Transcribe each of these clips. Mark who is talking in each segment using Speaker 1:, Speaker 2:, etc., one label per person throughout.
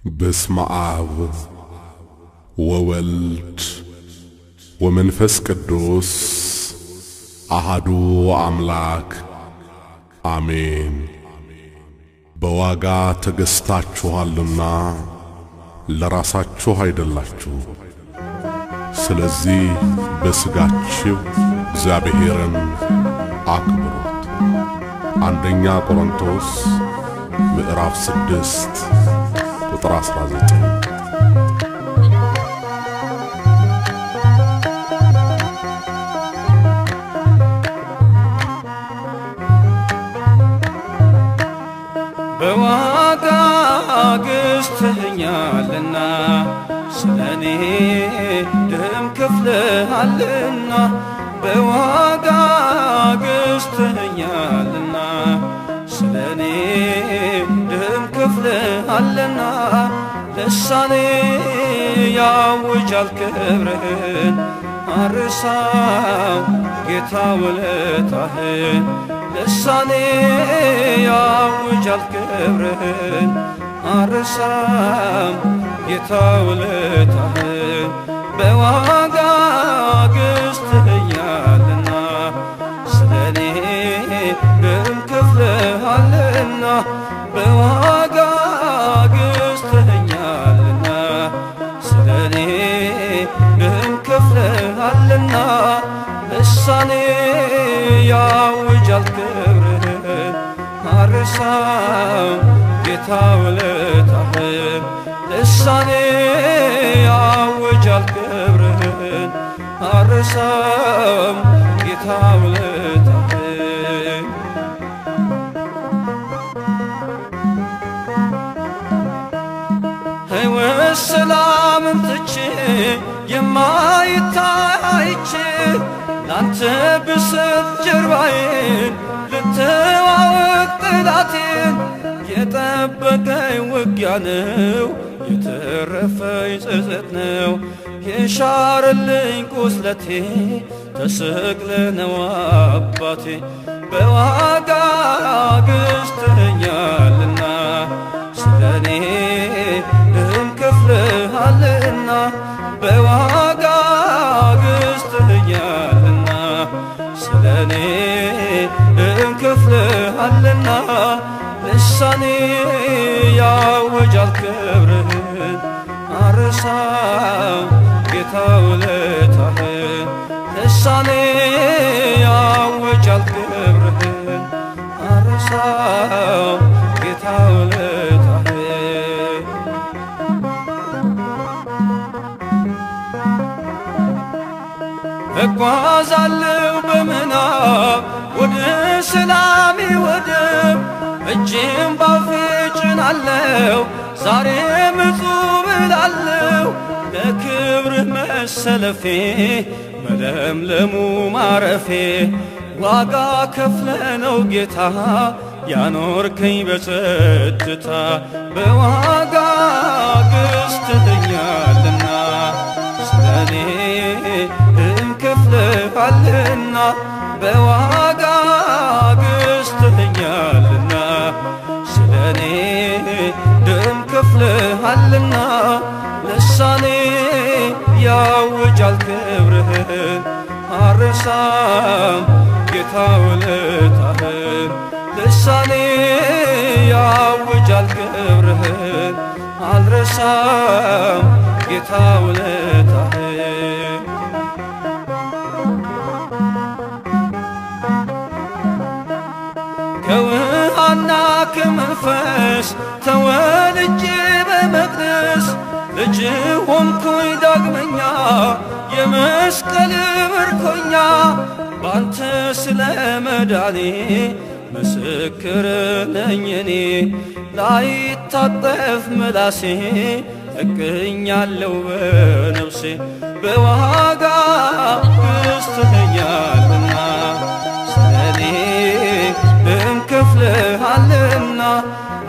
Speaker 1: بسم آب وولد ومنفس قدوس أحدو أملاك آمين بواقع تقستاچوهالنا لراساچو هايدلاچو سلزي بسغاچو እግዚአብሔርን አክብሩት አንደኛ ቆሮንቶስ ምዕራፍ 6 ቁጥር 19
Speaker 2: በዋጋ ገዝተኸኛልና ስለኔ ደም ከፍለሃልና በዋጋ ገዝተኸኛልና ስለኔ ደም ከፍለሃልና ልሳኔ ያውጃል ክብርህን አርሳው ጌታ ውለታህን ልሳኔ ያውጃል ክብርህን አርሳው ጌታ ውለታህን በዋጋ ገዝተኸኛልና ስለኔ ደም ከፍለሃልና በዋጋ ገዝተኸኛልና ስለኔ ደም ከፍለሃልና ልሳኔ ያውጃል ክብርህን አርሳው ጌታ ውለታህን ልሳኔ ያውጃል ክብርህን አርሳው ጌታ ውለታህን ሕይወት ሰላምን ትቼ የማይታይቼ ላንተ ብሰጥ ጀርባዬን ልተዋወቅ ጠላቴን የጠበቀኝ ውጊያ ነው የተረፈኝ ጸጸት ነው የሻረልኝ ቁስለቴ ተሰቅለ ነው አባቴ በዋጋ ገዝተኸኛልና ስለኔ ደም ከፍለሃልና በዋጋ ገዝተኸኛልና ስለኔ ደም ከፍለሃልና ልሳኔ ያውጃል ክብርህን አርሳው ጌታ ውለታህን ልሳኔ ያውጃል ክብርህን አርሳው ጌታ ውለታህን እጓዛለሁ በምናብ ወደ ሰላሜ ወደብ እጄን ባፌ ጭናለሁ ዛሬም እጹብ እላለሁ ለክብርህ መሰለፌ መለምለሙ ማረፌ ዋጋ ከፍለ ነው ጌታ ያኖርከኝ በጸጥታ በዋጋ ገዝተኸኛልና ስለኔ ደም ከፍለሃልና በዋጋ ገዝተኸኛልና ስለኔ ደም ከፍለሃልና ልሳኔ ያውጃል ክብርህን አርሳው ጌታ ውለታህን ልሳኔ ያውጃል ክብርህን አልረሳው ጌታ ውለታህን ከውሃና ከመንፈስ ተወልጄ በመቅደስ ልጅ ሆንኩኝ ዳግመኛ የመስቀል ምርኮኛ ባንተ ስለ መዳኔ ምስክር ነኝ እኔ ላይታጠፍ ምላሴ እገኛለሁ በነፍሴ በዋጋ ገዝተኸኛልና ስለኔ ደም ከፍለሃልና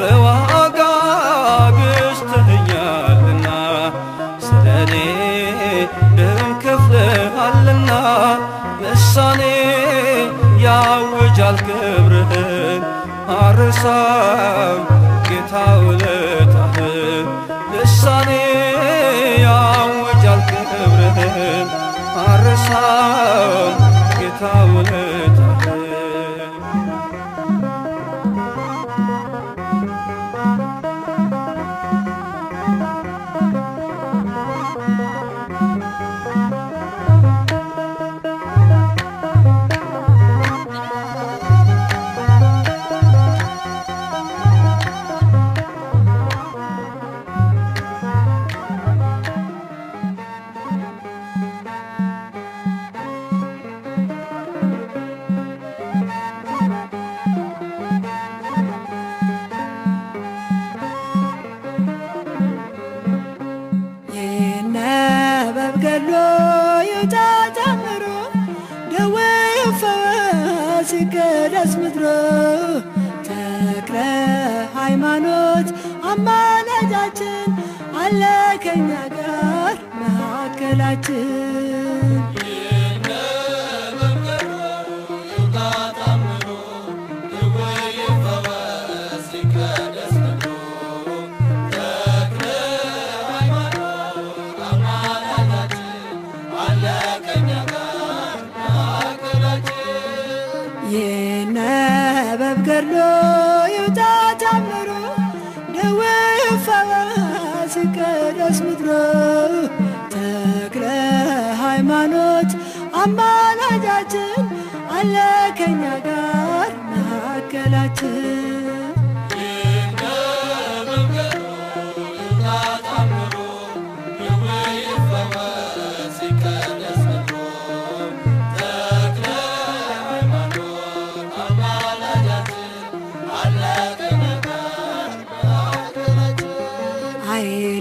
Speaker 2: በዋጋ ገዝተኸኛልና ስለኔ ደም ከፍለሃልና ልሳኔ ያውጃል ክብርህን አርሳው ጌታ ውለታህን
Speaker 3: ገድሎ ይውጣ ታምሮ ደዌ ይፈወስ ይቀደስ ምድሮ ተክለ ሃይማኖት አማላጃችን አለ ከኛ ጋር መካከላችን ይነበብ ገድሎ ይውጣ ታምሮ ደዌ ይፈወስ ይቀደስ ምድሮ ተክለ ሃይማኖት አማላጃችን አለ ከኛ ጋር መካከላችን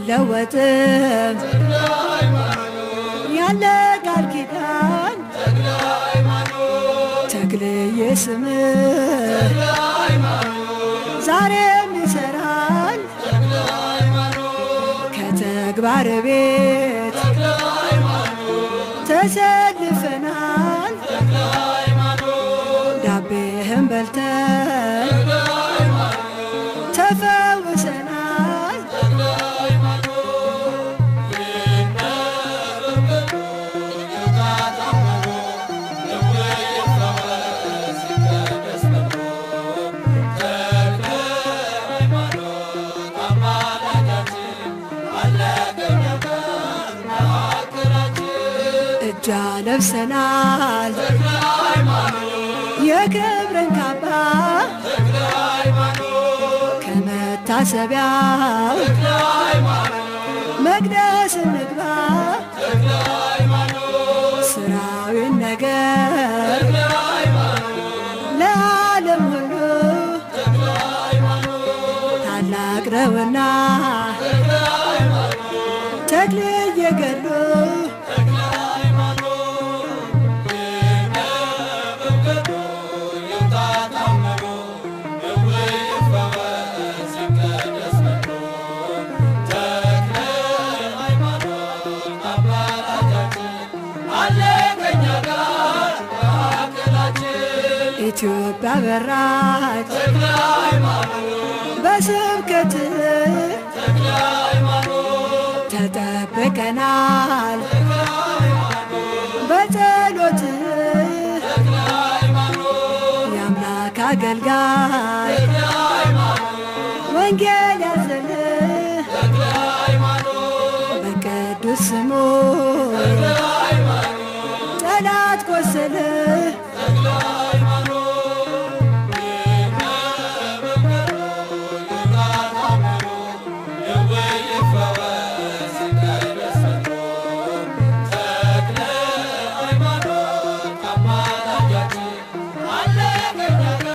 Speaker 3: አይለወጥም ያለ ቃል ኪዳን ተክልዬ ስምህ ዛሬም ይሠራል ከተግባር ቤት ተሰልፈናል ዳቤህን በልተን ተፈውሰናል እጃ ለብሰናል የክብርን ካባ ከመታሰቢያው መቅደስ እንግባ ስራዊን ነገር ለዓለም ሁሉ ታላቅ ነውና ተክልዬ ገድሎ ኢትዮጵያ በራች በስብከት ተጠብቀናል በጸሎት የአምላክ አገልጋይ ወንጌል ያዘለ በቅዱስ ስሙ ጠላት ቆሰለ